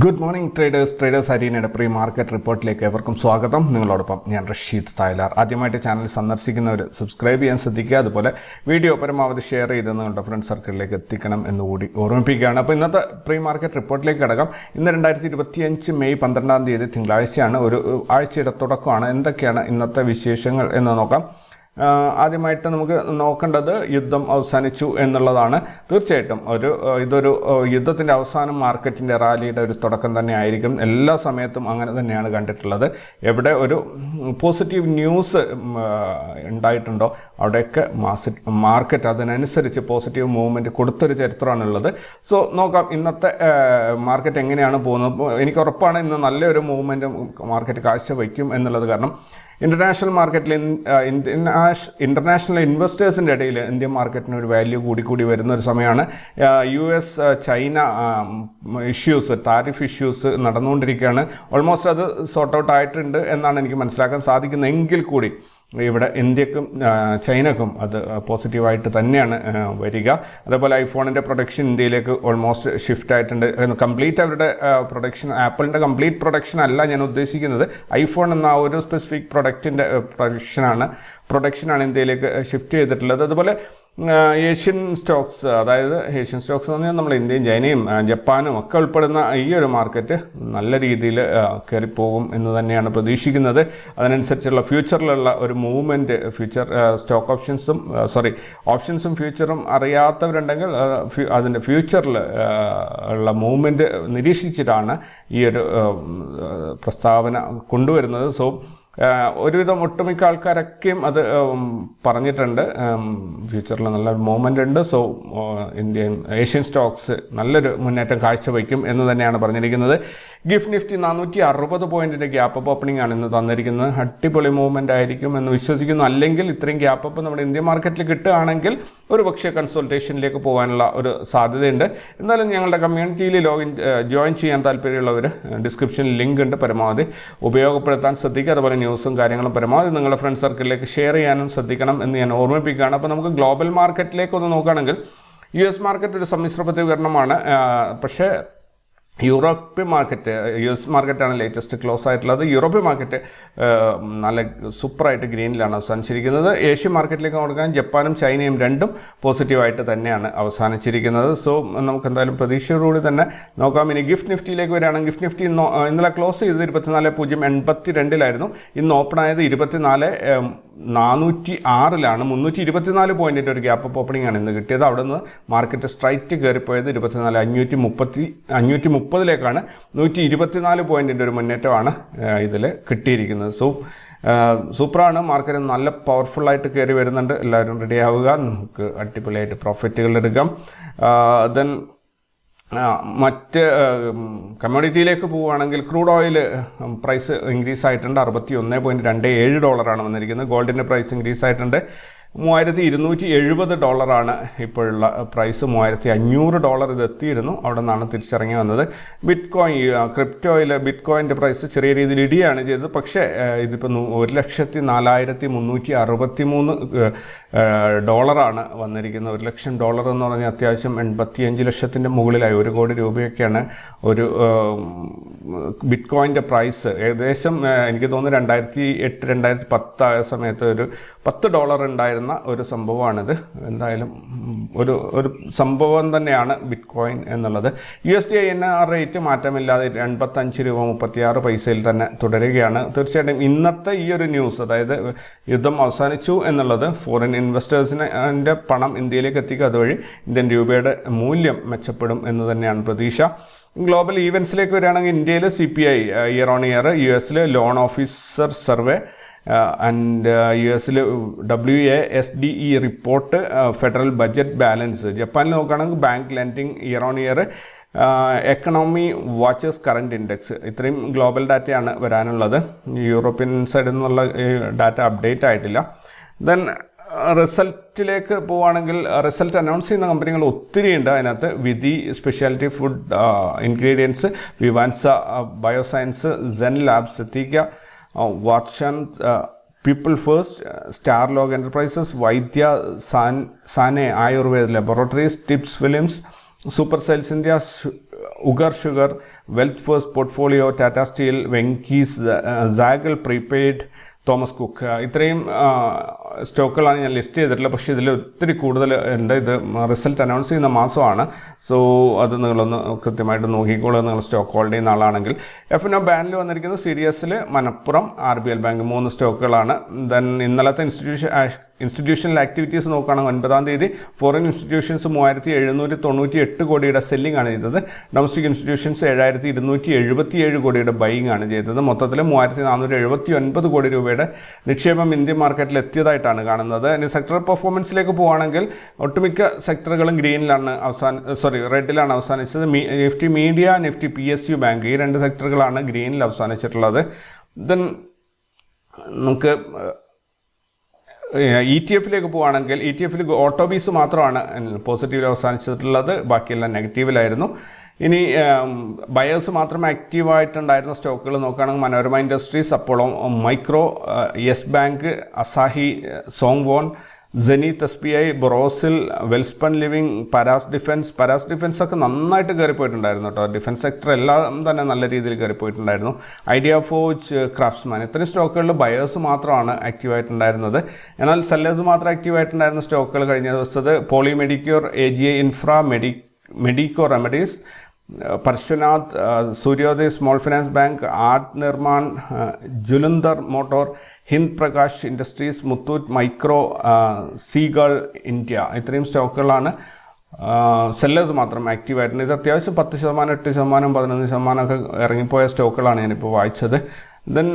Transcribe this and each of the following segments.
Good morning traders അരീനയുടെ pre market റിപ്പോർട്ടിലേക്ക് ഏവർക്കും സ്വാഗതം. നിങ്ങളോടൊപ്പം ഞാൻ റഷീദ് തായ്ലാർ. ആദ്യമായിട്ട് ചാനൽ സന്ദർശിക്കുന്നവർ സബ്സ്ക്രൈബ് ചെയ്യാൻ ശ്രദ്ധിക്കുക. അതുപോലെ വീഡിയോ പരമാവധി ഷെയർ ചെയ്ത് നിങ്ങളുടെ ഫ്രണ്ട് സർക്കിളിലേക്ക് എത്തിക്കണം എന്നുകൂടി ഓർമ്മിപ്പിക്കുകയാണ്. അപ്പോൾ ഇന്നത്തെ പ്രീ മാർക്കറ്റ് റിപ്പോർട്ടിലേക്ക് കിടക്കാം. ഇന്ന് 2025 മെയ് 12 തിങ്കളാഴ്ചയാണ്. ഒരു ആഴ്ചയുടെ തുടക്കമാണ്. എന്തൊക്കെയാണ് ഇന്നത്തെ വിശേഷങ്ങൾ എന്ന് നോക്കാം. ആദ്യമായിട്ട് നമുക്ക് നോക്കേണ്ടത് യുദ്ധം അവസാനിച്ചു എന്നുള്ളതാണ്. തീർച്ചയായിട്ടും ഇതൊരു യുദ്ധത്തിൻ്റെ അവസാനം മാർക്കറ്റിൻ്റെ റാലിയുടെ ഒരു തുടക്കം തന്നെ ആയിരിക്കും. എല്ലാ സമയത്തും അങ്ങനെ തന്നെയാണ് കണ്ടിട്ടുള്ളത്. എവിടെ ഒരു പോസിറ്റീവ് ന്യൂസ് ഉണ്ടായിട്ടുണ്ടോ അവിടെയൊക്കെ മാർക്കറ്റ് അതിനനുസരിച്ച് പോസിറ്റീവ് മൂവ്മെൻറ്റ് കൊടുത്തൊരു ചരിത്രമാണുള്ളത്. സോ നോക്കാം ഇന്നത്തെ മാർക്കറ്റ് എങ്ങനെയാണ് പോകുന്നത്. എനിക്ക് ഉറപ്പാണ് ഇന്ന് നല്ലൊരു മൂവ്മെൻറ്റ് മാർക്കറ്റ് കാഴ്ചവയ്ക്കും എന്നുള്ളത്. കാരണം ഇൻ്റർനാഷണൽ മാർക്കറ്റിൽ ഇൻ്റർനാഷണൽ ഇൻവെസ്റ്റേഴ്സിൻ്റെ ഇടയിൽ ഇന്ത്യൻ മാർക്കറ്റിന് ഒരു വാല്യൂ കൂടി വരുന്ന ഒരു സമയമാണ്. US China issues, tariff issues നടന്നുകൊണ്ടിരിക്കുകയാണ്. ഓൾമോസ്റ്റ് അത് സോർട്ട് ഔട്ട് ആയിട്ടുണ്ട് എന്നാണ് എനിക്ക് മനസ്സിലാക്കാൻ സാധിക്കുന്നത്. എങ്കിൽ കൂടി ഇവിടെ ഇന്ത്യക്കും ചൈനക്കും അത് പോസിറ്റീവായിട്ട് തന്നെയാണ് വരിക. അതേപോലെ ഐഫോണിൻ്റെ പ്രൊഡക്ഷൻ ഇന്ത്യയിലേക്ക് ഓൾമോസ്റ്റ് ഷിഫ്റ്റ് ആയിട്ടുണ്ട്. കംപ്ലീറ്റ് അവരുടെ പ്രൊഡക്ഷൻ, ആപ്പിളിൻ്റെ കംപ്ലീറ്റ് പ്രൊഡക്ഷൻ അല്ല ഞാൻ ഉദ്ദേശിക്കുന്നത്. ഐഫോൺ എന്ന ആ ഒരു സ്പെസിഫിക് പ്രൊഡക്റ്റിൻ്റെ പ്രൊഡക്ഷനാണ് ഇന്ത്യയിലേക്ക് ഷിഫ്റ്റ് ചെയ്തിട്ടുള്ളത്. അതുപോലെ ഏഷ്യൻ സ്റ്റോക്സ്, അതായത് ഏഷ്യൻ സ്റ്റോക്സ് എന്ന് പറഞ്ഞാൽ നമ്മൾ ഇന്ത്യയും ചൈനയും ജപ്പാനും ഒക്കെ ഉൾപ്പെടുന്ന ഈ ഒരു മാർക്കറ്റ് നല്ല രീതിയിൽ കയറിപ്പോകും എന്ന് തന്നെയാണ് പ്രതീക്ഷിക്കുന്നത്. അതിനനുസരിച്ചുള്ള ഫ്യൂച്ചറിലുള്ള ഒരു മൂവ്മെൻറ്റ്, സ്റ്റോക്ക് ഓപ്ഷൻസും ഫ്യൂച്ചറും അറിയാത്തവരുണ്ടെങ്കിൽ അതിൻ്റെ ഫ്യൂച്ചറിൽ ഉള്ള മൂവ്മെൻറ്റ് നിരീക്ഷിച്ചിട്ടാണ് ഈ ഒരു പ്രസ്താവന കൊണ്ടുവരുന്നത്. സോ ഒരുവിധം ഒട്ടുമിക്ക ആൾക്കാരൊക്കെയും അത് പറഞ്ഞിട്ടുണ്ട്. ഫ്യൂച്ചറിൽ നല്ല മൂവ്മെൻ്റ് ഉണ്ട്. സോ ഏഷ്യൻ സ്റ്റോക്സ് നല്ലൊരു മുന്നേറ്റം കാഴ്ചവയ്ക്കും എന്ന് തന്നെയാണ് പറഞ്ഞിരിക്കുന്നത്. ഗിഫ്റ്റ് നിഫ്റ്റി 460 പോയിന്റിൻ്റെ ഗ്യാപ്പ് അപ്പ് ഓപ്പണിംഗ് ആണ് ഇന്ന് തന്നിരിക്കുന്നത്. അടിപൊളി മൂവ്മെൻ്റ് ആയിരിക്കും എന്ന് വിശ്വസിക്കുന്നു. അല്ലെങ്കിൽ ഇത്രയും ഗ്യാപ്പ് അപ്പ് നമ്മുടെ ഇന്ത്യൻ മാർക്കറ്റിൽ കിട്ടുകയാണെങ്കിൽ ഒരു പക്ഷേ കൺസൾട്ടേഷനിലേക്ക് പോകാനുള്ള ഒരു സാധ്യതയുണ്ട്. എന്നാലും ഞങ്ങളുടെ കമ്മ്യൂണിറ്റിയിൽ ജോയിൻ ചെയ്യാൻ താല്പര്യമുള്ളവർ ഡിസ്ക്രിപ്ഷനിൽ ലിങ്ക് ഉണ്ട്. പരമാവധി ഉപയോഗപ്പെടുത്താൻ ശ്രദ്ധിക്കുക. അതുപോലെ ന്യൂസും കാര്യങ്ങളും പരമാവധി നിങ്ങളുടെ ഫ്രണ്ട് സർക്കിളിലേക്ക് ഷെയർ ചെയ്യാനും ശ്രദ്ധിക്കണം എന്ന് ഞാൻ ഓർമ്മിപ്പിക്കുകയാണ്. അപ്പോൾ നമുക്ക് ഗ്ലോബൽ മാർക്കറ്റിലേക്ക് ഒന്ന് നോക്കുകയാണെങ്കിൽ US മാർക്കറ്റ് ഒരു സമ്മിശ്ര പ്രതികരണമാണ്. പക്ഷേ യൂറോപ്യൻ മാർക്കറ്റ്, US മാർക്കറ്റാണ് ലേറ്റസ്റ്റ് ക്ലോസ് ആയിട്ടുള്ളത്. യൂറോപ്യൻ മാർക്കറ്റ് നല്ല സൂപ്പറായിട്ട് ഗ്രീനിലാണ് അവസാനിച്ചിരിക്കുന്നത്. ഏഷ്യൻ മാർക്കറ്റിലേക്ക് നോക്കാൻ ജപ്പാനും ചൈനയും രണ്ടും പോസിറ്റീവായിട്ട് തന്നെയാണ് അവസാനിച്ചിരിക്കുന്നത്. സോ നമുക്ക് എന്തായാലും പ്രതീക്ഷയോടുകൂടി തന്നെ നോക്കാം. ഇനി ഗിഫ്റ്റ് നിഫ്റ്റിയിലേക്ക് വരികയാണെങ്കിൽ ഗിഫ്റ്റ് നിഫ്റ്റി ഇന്നലെ ക്ലോസ് ചെയ്തത് 24,082 ഇന്ന് ഓപ്പൺ ആയത് 24,406 324 പോയിന്റിൻ്റെ ഒരു ഗ്യാപ്പ് അപ്പ് ഓപ്പണിംഗ് ആണ് ഇന്ന് കിട്ടിയത്. അവിടെ നിന്ന് മാർക്കറ്റ് സ്ട്രൈറ്റ് കയറിപ്പോയത് 24,530 124 പോയിന്റിൻ്റെ ഒരു മുന്നേറ്റമാണ് ഇതിൽ കിട്ടിയിരിക്കുന്നത്. സോ സൂപ്പറാണ്. മാർക്കറ്റ് നല്ല പവർഫുള്ളായിട്ട് കയറി വരുന്നുണ്ട്. എല്ലാവരും റെഡി ആവുക. നമുക്ക് അടിപൊളിയായിട്ട് പ്രോഫിറ്റുകൾ എടുക്കാം. ദെൻ മറ്റ് കമ്മോഡിറ്റിയിലേക്ക് പോവുകയാണെങ്കിൽ ക്രൂഡ് ഓയിൽ പ്രൈസ് ഇൻക്രീസ് ആയിട്ടുണ്ട്. $61.27 വന്നിരിക്കുന്നത്. ഗോൾഡിൻ്റെ പ്രൈസ് ഇൻക്രീസ് ആയിട്ടുണ്ട്. $3,270 ഇപ്പോഴുള്ള പ്രൈസ്. $3,500 ഇത് എത്തിയിരുന്നു. അവിടെ നിന്നാണ് തിരിച്ചിറങ്ങി വന്നത്. ബിറ്റ്കോയിൻ്റെ പ്രൈസ് ചെറിയ രീതിയിൽ ഇടിയാണ് ചെയ്തത്. പക്ഷേ ഇതിപ്പോൾ $1,03,633 വന്നിരിക്കുന്നത്. $1,00,000 എന്ന് പറഞ്ഞാൽ അത്യാവശ്യം 85 ലക്ഷത്തിൻ്റെ മുകളിലായി. 1 കോടി രൂപയൊക്കെയാണ് ഒരു ബിറ്റ്കോയിൻ്റെ പ്രൈസ്. ഏകദേശം എനിക്ക് തോന്നുന്നു 2008-2010 ആയ സമയത്ത് ഒരു $10 ഉണ്ടായിരുന്ന ഒരു സംഭവമാണിത്. എന്തായാലും ഒരു സംഭവം തന്നെയാണ് ബിറ്റ്കോയിൻ എന്നുള്ളത്. USD/INR റേറ്റ് മാറ്റമില്ലാതെ 85.36 തന്നെ തുടരുകയാണ്. തീർച്ചയായിട്ടും ഇന്നത്തെ ഈ ഒരു ന്യൂസ്, അതായത് യുദ്ധം അവസാനിച്ചു എന്നുള്ളത് ഫോറിൻ ഇൻവെസ്റ്റേഴ്സിൻ്റെ പണം ഇന്ത്യയിലേക്ക് എത്തിക്കുക, അതുവഴി ഇന്ത്യൻ രൂപയുടെ മൂല്യം മെച്ചപ്പെടും എന്ന് തന്നെയാണ് പ്രതീക്ഷ. ഗ്ലോബൽ ഈവൻസിലേക്ക് വരികയാണെങ്കിൽ ഇന്ത്യയിൽ CPI year on year, US loan officer survey and US WASDE report, federal budget balance. ജപ്പാനിൽ നോക്കുകയാണെങ്കിൽ bank lending year on year, economy watchers current index. ഇത്രയും ഗ്ലോബൽ ഡാറ്റയാണ് വരാനുള്ളത്. യൂറോപ്യൻ സൈഡിൽ നിന്നുള്ള ഡാറ്റ അപ്ഡേറ്റ് ആയിട്ടില്ല. ദെൻ റിസൾട്ടിലേക്ക് പോവുകയാണെങ്കിൽ റിസൾട്ട് അനൗൺസ് ചെയ്യുന്ന കമ്പനികൾ ഒത്തിരി ഉണ്ട്. അതിനകത്ത് Vidhi speciality food ingredients, Vivanza biosciences, Zen labs, Ethica, വാട്ഷൻ, people first, Starlog enterprises, Vaidya, Sane Ayurveda laboratories, Tips films, super sales India, Ugar sugar, wealth first portfolio, Tata steel, Venky's, സാഗൽ പ്രീപെയ്ഡ്, തോമസ് കുക്ക്, ഇത്രയും സ്റ്റോക്കുകളാണ് ഞാൻ ലിസ്റ്റ് ചെയ്തിട്ടുള്ളത്. പക്ഷേ ഇതിൽ ഒത്തിരി കൂടുതൽ ഉണ്ട്. ഇത് റിസൾട്ട് അനൗൺസ് ചെയ്യുന്ന മാസമാണ്. സോ അത് നിങ്ങളൊന്ന് കൃത്യമായിട്ട് നോക്കിക്കോളുക നിങ്ങൾ സ്റ്റോക്ക് ഹോൾഡ് ചെയ്യുന്ന ആളാണെങ്കിൽ. എഫ്&ഒ ബാനിൽ വന്നിരിക്കുന്നത് CDSൽ മലപ്പുറം, RBL ബാങ്ക് 3 സ്റ്റോക്കുകളാണ്. ദെൻ ഇന്നലത്തെ ഇൻസ്റ്റിറ്റ്യൂഷണൽ ആക്ടിവിറ്റീസ് നോക്കുകയാണെങ്കിൽ 9-ാം തീയതി ഫോറിൻ ഇൻസ്റ്റിറ്റ്യൂഷൻസ് 3798 കോടിയുടെ സെല്ലിംഗ് ആണ് ചെയ്തത്. ഡൊമസ്റ്റിക് ഇൻസ്റ്റിറ്റ്യൂഷൻസ് 7277 കോടിയുടെ ബൈയിങ് ആണ് ചെയ്തത്. മൊത്തത്തിൽ 3479 കോടി രൂപയുടെ നിക്ഷേപം ഇന്ത്യൻ മാർക്കറ്റിൽ എത്തിയതായിട്ടാണ് കാണുന്നത്. ഇനി സെക്ടറൽ പെർഫോമൻസിലേക്ക് പോവുകയാണെങ്കിൽ ഒട്ടുമിക്ക സെക്ടറുകളും ഗ്രീനിലാണ് റെഡിലാണ് അവസാനിച്ചത്. Nifty media, Nifty PSU bank, ഈ 2 സെക്ടറുകളാണ് ഗ്രീനിൽ അവസാനിച്ചിട്ടുള്ളത്. ദെൻ നമുക്ക് ETF-ലേക്ക് പോവുകയാണെങ്കിൽ ETF-ൽ ഓട്ടോബീസ് മാത്രമാണ് പോസിറ്റീവിൽ അവസാനിച്ചിട്ടുള്ളത്, ബാക്കിയെല്ലാം നെഗറ്റീവിലായിരുന്നു. ഇനി ബയേഴ്സ് മാത്രം ആക്റ്റീവായിട്ടുണ്ടായിരുന്ന സ്റ്റോക്കുകൾ നോക്കുകയാണെങ്കിൽ Manorama industries, Apollo micro, yes bank, Asahi, Songwon, Zenith SBI, Borosil, Welspun living, Paras defence ഒക്കെ നന്നായിട്ട് കയറിപ്പോയിട്ടുണ്ടായിരുന്നു കേട്ടോ. ഡിഫൻസ് സെക്ടർ എല്ലാം തന്നെ നല്ല രീതിയിൽ കയറിപ്പോയിട്ടുണ്ടായിരുന്നു. ഐഡിയ ഫോർജ്, ക്രാഫ്റ്റ്സ്മാൻ, ഇത്രയും സ്റ്റോക്കുകളിൽ ബയേഴ്സ് മാത്രമാണ് ആക്റ്റീവായിട്ടുണ്ടായിരുന്നത്. എന്നാൽ സെല്ലേഴ്സ് മാത്രം ആക്റ്റീവായിട്ടുണ്ടായിരുന്ന സ്റ്റോക്കുകൾ കഴിഞ്ഞ ദിവസത്തെ poly medicure, AGI infra, medico remedies, Parshvanath, Suryoday small finance bank, art Nirman, Jullundur motor, Hind Prakash industries, Muthoot micro, Seagull India, ഇത്രയും സ്റ്റോക്കുകളാണ് സെല്ലേഴ്സ് മാത്രം ആക്റ്റീവായിട്ടുണ്ട്. ഇത് അത്യാവശ്യം 10%, 8%, 11% ഒക്കെ ഇറങ്ങിപ്പോയ സ്റ്റോക്കുകളാണ് ഞാനിപ്പോൾ വായിച്ചത്. ദെൻ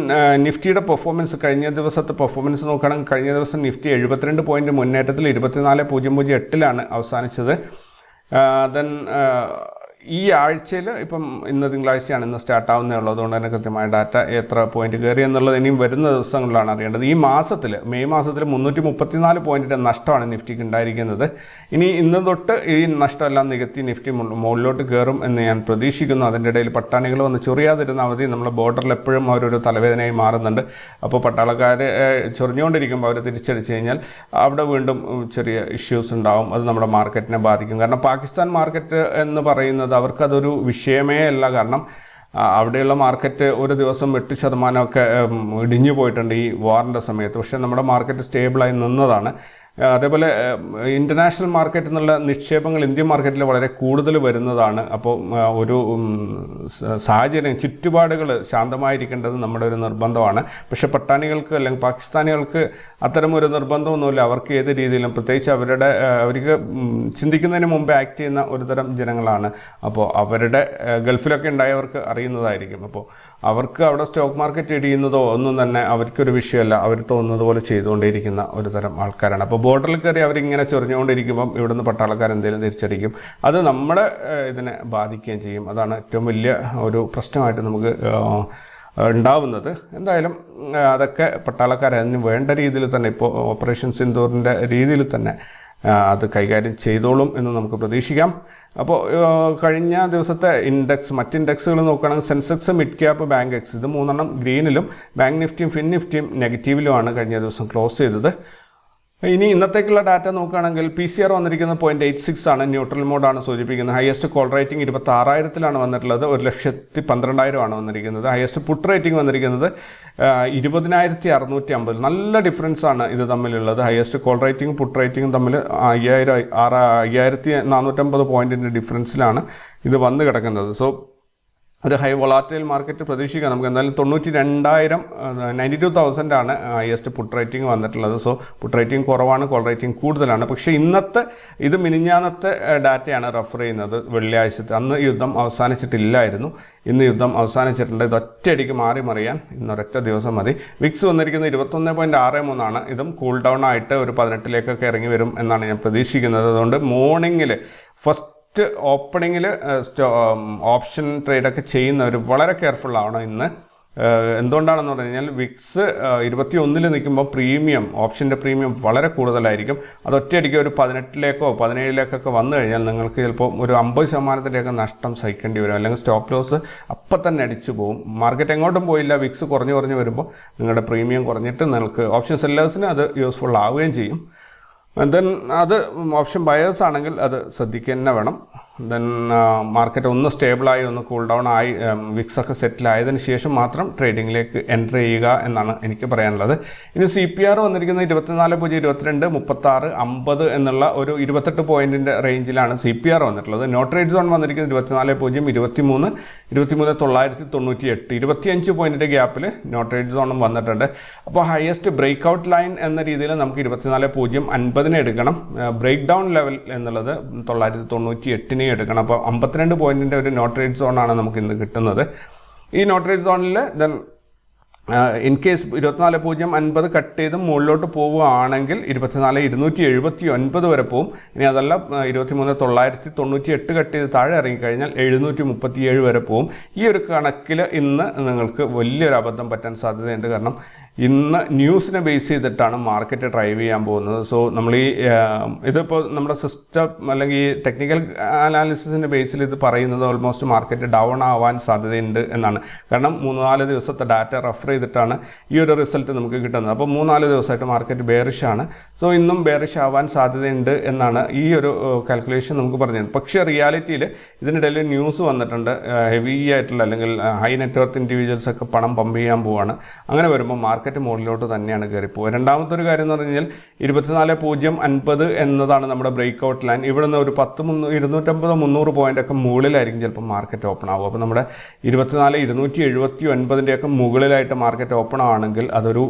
നിഫ്റ്റിയുടെ പെർഫോമൻസ്, കഴിഞ്ഞ ദിവസത്തെ പെർഫോമൻസ് നോക്കുകയാണെങ്കിൽ കഴിഞ്ഞ ദിവസം നിഫ്റ്റി 72 പോയിൻറ്റ് മുന്നേറ്റത്തിൽ 24,008 അവസാനിച്ചത്. ദെൻ ഈ ആഴ്ചയിൽ ഇപ്പം ഇന്ന് തിങ്കളാഴ്ചയാണ്, ഇന്ന് സ്റ്റാർട്ടാവുന്നേ ഉള്ളൂ. അതുകൊണ്ട് തന്നെ കൃത്യമായ ഡാറ്റ എത്ര പോയിന്റ് കയറി എന്നുള്ളത് ഇനിയും വരുന്ന ദിവസങ്ങളിലാണ് അറിയേണ്ടത്. ഈ മാസത്തിൽ മെയ് മാസത്തിൽ 334 പോയിന്റിൻ്റെ നഷ്ടമാണ് നിഫ്റ്റിക്ക് ഉണ്ടായിരിക്കുന്നത്. ഇനി ഇന്ന് തൊട്ട് ഈ നഷ്ടമെല്ലാം നികത്തി നിഫ്റ്റി മുകളിലോട്ട് കയറും എന്ന് ഞാൻ പ്രതീക്ഷിക്കുന്നു. അതിൻ്റെ ഇടയിൽ പട്ടാണികൾ വന്ന് ചൊറിയാതിരുന്ന അവധി നമ്മൾ ബോർഡറിൽ എപ്പോഴും അവരൊരു തലവേദനയായി മാറുന്നുണ്ട്. അപ്പോൾ പട്ടാളക്കാർ ചൊറിഞ്ഞുകൊണ്ടിരിക്കുമ്പോൾ അവർ തിരിച്ചടിച്ച് കഴിഞ്ഞാൽ അവിടെ വീണ്ടും ചെറിയ ഇഷ്യൂസ് ഉണ്ടാവും. അത് നമ്മുടെ മാർക്കറ്റിനെ ബാധിക്കും. കാരണം പാകിസ്ഥാൻ മാർക്കറ്റ് എന്ന് പറയുന്നത് അവർക്കതൊരു വിഷയമേ അല്ല. കാരണം അവിടെയുള്ള മാർക്കറ്റ് ഒരു ദിവസം 8% ഇടിഞ്ഞു പോയിട്ടുണ്ട് ഈ വാറിൻ്റെ സമയത്ത്. പക്ഷേ നമ്മുടെ മാർക്കറ്റ് സ്റ്റേബിളായി നിന്നതാണ്. അതേപോലെ ഇൻ്റർനാഷണൽ മാർക്കറ്റിൽ നിന്നുള്ള നിക്ഷേപങ്ങൾ ഇന്ത്യൻ മാർക്കറ്റിൽ വളരെ കൂടുതൽ വരുന്നതാണ്. അപ്പോൾ ഒരു സാഹചര്യം, ചുറ്റുപാടുകൾ ശാന്തമായിരിക്കേണ്ടത് നമ്മുടെ ഒരു നിർബന്ധമാണ്. പക്ഷേ പട്ടാണികൾക്ക് അല്ലെങ്കിൽ പാകിസ്ഥാനികൾക്ക് അത്തരമൊരു നിർബന്ധമൊന്നുമില്ല. അവർക്ക് ഏത് രീതിയിലും, പ്രത്യേകിച്ച് അവർക്ക് ചിന്തിക്കുന്നതിന് മുമ്പേ ആക്ട് ചെയ്യുന്ന ഒരു തരം ജനങ്ങളാണ്. അപ്പോൾ അവരുടെ ഗൾഫിലൊക്കെ ഉണ്ടായവർക്ക് അറിയുന്നതായിരിക്കും. അപ്പോൾ അവർക്ക് അവിടെ സ്റ്റോക്ക് മാർക്കറ്റ് ഇടിയുന്നതോ ഒന്നും തന്നെ അവർക്കൊരു വിഷയമല്ല. അവർ തോന്നുന്നത് പോലെ ചെയ്തുകൊണ്ടേയിരിക്കുന്ന ഒരു തരം ആൾക്കാരാണ്. അപ്പോൾ ബോർഡറിൽ കയറി അവരിങ്ങനെ ചൊറിഞ്ഞുകൊണ്ടിരിക്കുമ്പം ഇവിടുന്ന് പട്ടാളക്കാർ എന്തെങ്കിലും തിരിച്ചടിക്കും. അത് നമ്മളെ ഇതിനെ ബാധിക്കുകയും ചെയ്യും. അതാണ് ഏറ്റവും വലിയ ഒരു പ്രശ്നമായിട്ട് നമുക്ക് ഉണ്ടാവുന്നത്. എന്തായാലും അതൊക്കെ പട്ടാളക്കാർ അതിന് വേണ്ട രീതിയിൽ തന്നെ, ഇപ്പോൾ ഓപ്പറേഷൻ സിന്ദൂറിൻ്റെ രീതിയിൽ തന്നെ അത് കൈകാര്യം ചെയ്തോളും എന്ന് നമുക്ക് പ്രതീക്ഷിക്കാം. അപ്പോൾ കഴിഞ്ഞ ദിവസത്തെ മറ്റ് ഇൻഡെക്സുകൾ നോക്കുകയാണെങ്കിൽ Sensex, mid cap, bank X, ഇത് 3 ഗ്രീനിലും ബാങ്ക് നിഫ്റ്റിയും ഫിൻ നിഫ്റ്റിയും നെഗറ്റീവിലുമാണ് കഴിഞ്ഞ ദിവസം ക്ലോസ് ചെയ്തത്. ഇനി ഇന്നത്തേക്കുള്ള ഡാറ്റ നോക്കുകയാണെങ്കിൽ PCR വന്നിരിക്കുന്നത് 0.86 ആണ്, ന്യൂട്രൽ മോഡാണ് സൂചിപ്പിക്കുന്നത്. ഹയസ്റ്റ് കോൾ റേറ്റിംഗ് 26,000 വന്നിട്ടുള്ളത്, 1,12,000 വന്നിരിക്കുന്നത്. ഹയസ്റ്റ് പുട്ട് റേറ്റിംഗ് വന്നിരിക്കുന്നത് 20,650. നല്ല ഡിഫറൻസ് ആണ് ഇത് തമ്മിലുള്ളത്. ഹയസ്റ്റ് കോൾ റേറ്റിംഗ് പുട്ട് റേറ്റിംഗും തമ്മിൽ 5,450 പോയിന്റിൻ്റെ ഡിഫറൻസിലാണ് ഇത് വന്ന് കിടക്കുന്നത്. സോ ഒരു ഹൈ വൊളാറ്റൈൽ മാർക്കറ്റ് പ്രതീക്ഷിക്കാം നമുക്ക്. എന്തായാലും 92,000 ആണ് ഹയസ്റ്റ് പുട്ട് റേറ്റിംഗ് വന്നിട്ടുള്ളത്. സോ പുട്ട് റേറ്റിംഗ് കുറവാണ്, കോൾ റേറ്റിംഗ് കൂടുതലാണ്. പക്ഷേ ഇത് മിനിഞ്ഞാന്നത്തെ ഡാറ്റയാണ് റെഫർ ചെയ്യുന്നത്, വെള്ളിയാഴ്ചത്തെ. അന്ന് യുദ്ധം അവസാനിച്ചിട്ടില്ലായിരുന്നു. ഇന്ന് യുദ്ധം അവസാനിച്ചിട്ടുണ്ട്. ഇത് ഒറ്റയടിക്ക് മറിയാൻ ഇന്നൊരൊറ്റ ദിവസം മതി. വിക്സ് വന്നിരിക്കുന്നത് 21.63 ആണ്. ഇതും കൂൾ ഡൗൺ ആയിട്ട് ഒരു 18 ഇറങ്ങി വരും എന്നാണ് ഞാൻ പ്രതീക്ഷിക്കുന്നത്. അതുകൊണ്ട് മോർണിംഗിൽ ഫസ്റ്റ് ഓപ്പണിങ്ങിൽ ഓപ്ഷൻ ട്രേഡൊക്കെ ചെയ്യുന്നവർ വളരെ കെയർഫുൾ ആവണം ഇന്ന്. എന്തുകൊണ്ടാണെന്ന് പറഞ്ഞു കഴിഞ്ഞാൽ വിക്സ് 21 നിൽക്കുമ്പോൾ ഓപ്ഷൻ്റെ പ്രീമിയം വളരെ കൂടുതലായിരിക്കും. അത് ഒറ്റയടിക്ക് ഒരു 18 17 വന്നു കഴിഞ്ഞാൽ നിങ്ങൾക്ക് ചിലപ്പോൾ ഒരു 50% നഷ്ടം സഹിക്കേണ്ടി വരും. അല്ലെങ്കിൽ സ്റ്റോപ്പ് ലോസ് അപ്പം തന്നെ അടിച്ചു പോകും. മാർക്കറ്റ് എങ്ങോട്ടും പോയില്ല, വിക്സ് കുറഞ്ഞു വരുമ്പോൾ നിങ്ങളുടെ പ്രീമിയം കുറഞ്ഞിട്ട് നിങ്ങൾക്ക് ഓപ്ഷൻ സെല്ലേഴ്സിന് അത് യൂസ്ഫുൾ ആവുകയും ചെയ്യും. ദെൻ അത് ഓപ്ഷൻ ബയേഴ്സ് ആണെങ്കിൽ അത് ശ്രദ്ധിക്കുക തന്നെ വേണം. ദെൻ മാർക്കറ്റ് ഒന്ന് സ്റ്റേബിളായി ഒന്ന് കൂൾ ഡൗൺ ആയി വിക്സ് ഒക്കെ സെറ്റിൽ ആയതിനു ശേഷം മാത്രം ട്രേഡിങ്ങിലേക്ക് എൻ്റർ ചെയ്യുക എന്നാണ് എനിക്ക് പറയാനുള്ളത്. ഇനി CPR വന്നിരിക്കുന്നത് 24.022 36 50 എന്നുള്ള ഒരു 28 പോയിന്റിൻ്റെ റേഞ്ചിലാണ് CPR വന്നിട്ടുള്ളത്. നോ ട്രേഡ് സോൺ വന്നിരിക്കുന്നത് 24.023 23,998 25 പോയിന്റിൻ്റെ ഗ്യാപ്പിൽ നോ ട്രേഡ് സോണും വന്നിട്ടുണ്ട്. അപ്പോൾ ഹയസ്റ്റ് ബ്രേക്ക് ഔട്ട് ലൈൻ എന്ന രീതിയിൽ നമുക്ക് 24.050 എടുക്കണം. ബ്രേക്ക് ഡൗൺ ലെവൽ എന്നുള്ളത് 998 എടുക്കണം. അപ്പോൾ 52 പോയിന്റിൻ്റെ ഒരു നോ ട്രേഡ് സോണാണ് നമുക്ക് ഇന്ന് കിട്ടുന്നത്. ഈ നോ ട്രേഡ് സോണിൽ ദെൻ ഇൻ കേസ് 24.050 കട്ട് ചെയ്ത് മുകളിലോട്ട് പോവുകയാണെങ്കിൽ 24,279 വരെ പോവും. ഇനി അതല്ല 23,998 കട്ട് ചെയ്ത് താഴെ ഇറങ്ങിക്കഴിഞ്ഞാൽ 737 വരെ പോവും. ഈ ഒരു കണക്കിൽ ഇന്ന് നിങ്ങൾക്ക് വലിയൊരു അബദ്ധം പറ്റാൻ സാധ്യതയുണ്ട്. കാരണം ഇന്ന് ന്യൂസിനെ ബേസ് ചെയ്തിട്ടാണ് മാർക്കറ്റ് ഡ്രൈവ് ചെയ്യാൻ പോകുന്നത്. സോ നമ്മൾ ഇതിപ്പോൾ നമ്മുടെ സിസ്റ്റം അല്ലെങ്കിൽ ഈ ടെക്നിക്കൽ അനാലിസിസിൻ്റെ ബേസിൽ ഇത് പറയുന്നത് ഓൾമോസ്റ്റ് മാർക്കറ്റ് ഡൗൺ ആവാൻ സാധ്യതയുണ്ട് എന്നാണ്. കാരണം 3-4 ദിവസത്തെ ഡാറ്റ റെഫർ ചെയ്തിട്ടാണ് ഈ ഒരു റിസൾട്ട് നമുക്ക് കിട്ടുന്നത്. അപ്പോൾ 3-4 ദിവസമായിട്ട് മാർക്കറ്റ് ബെയറിഷ് ആണ്. സോ ഇന്നും ബെയറിഷ് ആവാൻ സാധ്യതയുണ്ട് എന്നാണ് ഈ ഒരു കാൽക്കുലേഷൻ നമുക്ക് പറഞ്ഞത്. പക്ഷേ റിയാലിറ്റിയിൽ ഇതിനിടയിൽ ന്യൂസ് വന്നിട്ടുണ്ട്. ഹെവി ആയിട്ടുള്ള അല്ലെങ്കിൽ ഹൈ നെറ്റ്വർത്ത് ഇൻഡിവിജ്വൽസ് ഒക്കെ പണം പമ്പ് ചെയ്യാൻ പോവാണ്. അങ്ങനെ വരുമ്പോൾ മാർക്കറ്റ് മുകളിലോട്ട് തന്നെയാണ് കയറിപ്പോവുക. രണ്ടാമത്തെ ഒരു കാര്യം എന്ന് പറഞ്ഞു കഴിഞ്ഞാൽ 24.050 എന്നതാണ് നമ്മുടെ ബ്രേക്ക് ഔട്ട് ലൈൻ. ഇവിടെ നിന്ന് ഒരു 250-300 പോയിന്റ് ഒക്കെ മുകളിലായിരിക്കും ചിലപ്പോൾ മാർക്കറ്റ് ഓപ്പൺ ആവും. അപ്പോൾ നമ്മുടെ 24,279 മുകളിലായിട്ട് മാർക്കറ്റ് ഓപ്പൺ ആണെങ്കിൽ അതൊരു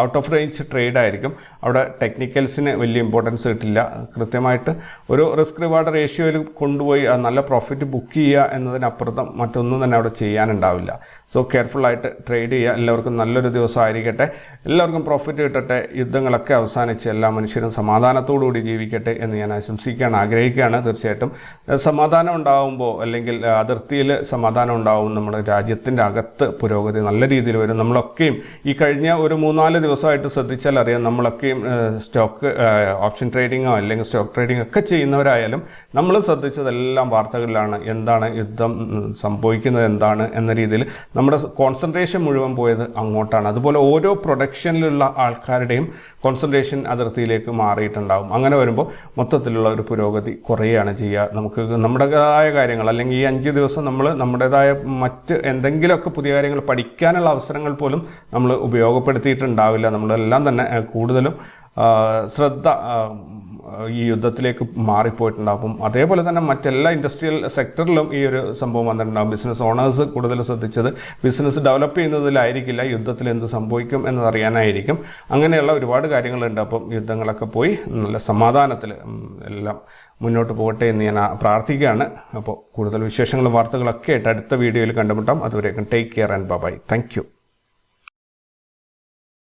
ഔട്ട് ഓഫ് റേഞ്ച് ട്രേഡ് ആയിരിക്കും. അവിടെ ടെക്നിക്കൽസിന് വലിയ ഇമ്പോർട്ടൻസ് കിട്ടില്ല. കൃത്യമായിട്ട് ഒരു റിസ്ക് റിവാർഡ് റേഷ്യോയിൽ കൊണ്ടുപോയി നല്ല പ്രോഫിറ്റ് ബുക്ക് ചെയ്യുക എന്നതിനപ്പുറത്ത് മറ്റൊന്നും തന്നെ അവിടെ ചെയ്യാനുണ്ടാവില്ല. സോ കെയർഫുള്ളായിട്ട് ട്രേഡ് ചെയ്യുക. എല്ലാവർക്കും നല്ലൊരു ദിവസം ആയിരിക്കട്ടെ. എല്ലാവർക്കും പ്രോഫിറ്റ് കിട്ടട്ടെ. യുദ്ധങ്ങളൊക്കെ അവസാനിച്ച് എല്ലാ മനുഷ്യരും സമാധാനത്തോടുകൂടി ജീവിക്കട്ടെ എന്ന് ഞാൻ ആശംസിക്കുകയാണ്, ആഗ്രഹിക്കുകയാണ്. തീർച്ചയായിട്ടും സമാധാനം ഉണ്ടാകുമ്പോൾ അല്ലെങ്കിൽ അതിർത്തിയിൽ സമാധാനം ഉണ്ടാവും, നമ്മുടെ രാജ്യത്തിൻ്റെ അകത്ത് പുരോഗതി നല്ല രീതിയിൽ വരും. നമ്മളൊക്കെയും ഈ കഴിഞ്ഞ ഒരു 3-4 ദിവസമായിട്ട് ശ്രദ്ധിച്ചാൽ അറിയാം, നമ്മളൊക്കെയും സ്റ്റോക്ക് ഓപ്ഷൻ ട്രേഡിങ്ങോ അല്ലെങ്കിൽ സ്റ്റോക്ക് ട്രേഡിംഗ് ഒക്കെ ചെയ്യുന്നവരായാലും നമ്മൾ ശ്രദ്ധിച്ചതെല്ലാം വാർത്തകളിലാണ്. എന്താണ് യുദ്ധം സംഭവിക്കുന്നത് എന്താണ് എന്ന രീതിയിൽ നമ്മുടെ കോൺസെൻട്രേഷൻ മുഴുവൻ പോയത് അങ്ങോട്ടാണ്. അതുപോലെ ഓരോ പ്രൊഡക്ഷനിലുള്ള ആൾക്കാരുടെയും കോൺസെൻട്രേഷൻ അതിർത്തിയിലേക്ക് മാറിയിട്ടുണ്ടാവും. അങ്ങനെ വരുമ്പോൾ മൊത്തത്തിലുള്ള ഒരു പുരോഗതി കുറയുകയാണ് ചെയ്യുക. നമുക്ക് നമ്മുടേതായ കാര്യങ്ങൾ അല്ലെങ്കിൽ ഈ 5 ദിവസം നമ്മൾ നമ്മുടേതായ മറ്റ് എന്തെങ്കിലുമൊക്കെ പുതിയ കാര്യങ്ങൾ പഠിക്കാനുള്ള അവസരങ്ങൾ പോലും നമ്മൾ ഉപയോഗപ്പെടുത്തിയിട്ടുണ്ടാവില്ല. നമ്മളെല്ലാം തന്നെ കൂടുതലും ശ്രദ്ധ ഈ യുദ്ധത്തിലേക്ക് മാറിപ്പോയിട്ടുണ്ടാകും. അതേപോലെ തന്നെ മറ്റെല്ലാ ഇൻഡസ്ട്രിയൽ സെക്ടറിലും ഈ ഒരു സംഭവം വന്നിട്ടുണ്ടാകും. ബിസിനസ് ഓണേഴ്സ് കൂടുതൽ ശ്രദ്ധിച്ചത് ബിസിനസ് ഡെവലപ്പ് ചെയ്യുന്നതിലായിരിക്കില്ല, യുദ്ധത്തിൽ എന്ത് സംഭവിക്കും എന്നറിയാനായിരിക്കും. അങ്ങനെയുള്ള ഒരുപാട് കാര്യങ്ങളുണ്ട്. അപ്പം യുദ്ധങ്ങളൊക്കെ പോയി നല്ല സമാധാനത്തിൽ എല്ലാം മുന്നോട്ട് പോകട്ടെ എന്ന് ഞാൻ പ്രാർത്ഥിക്കുകയാണ്. അപ്പോൾ കൂടുതൽ വിശേഷങ്ങളും വാർത്തകളൊക്കെ ആയിട്ട് അടുത്ത വീഡിയോയിൽ കണ്ടുമുട്ടാം. അതുവരേക്കും take care and bye. Thank U.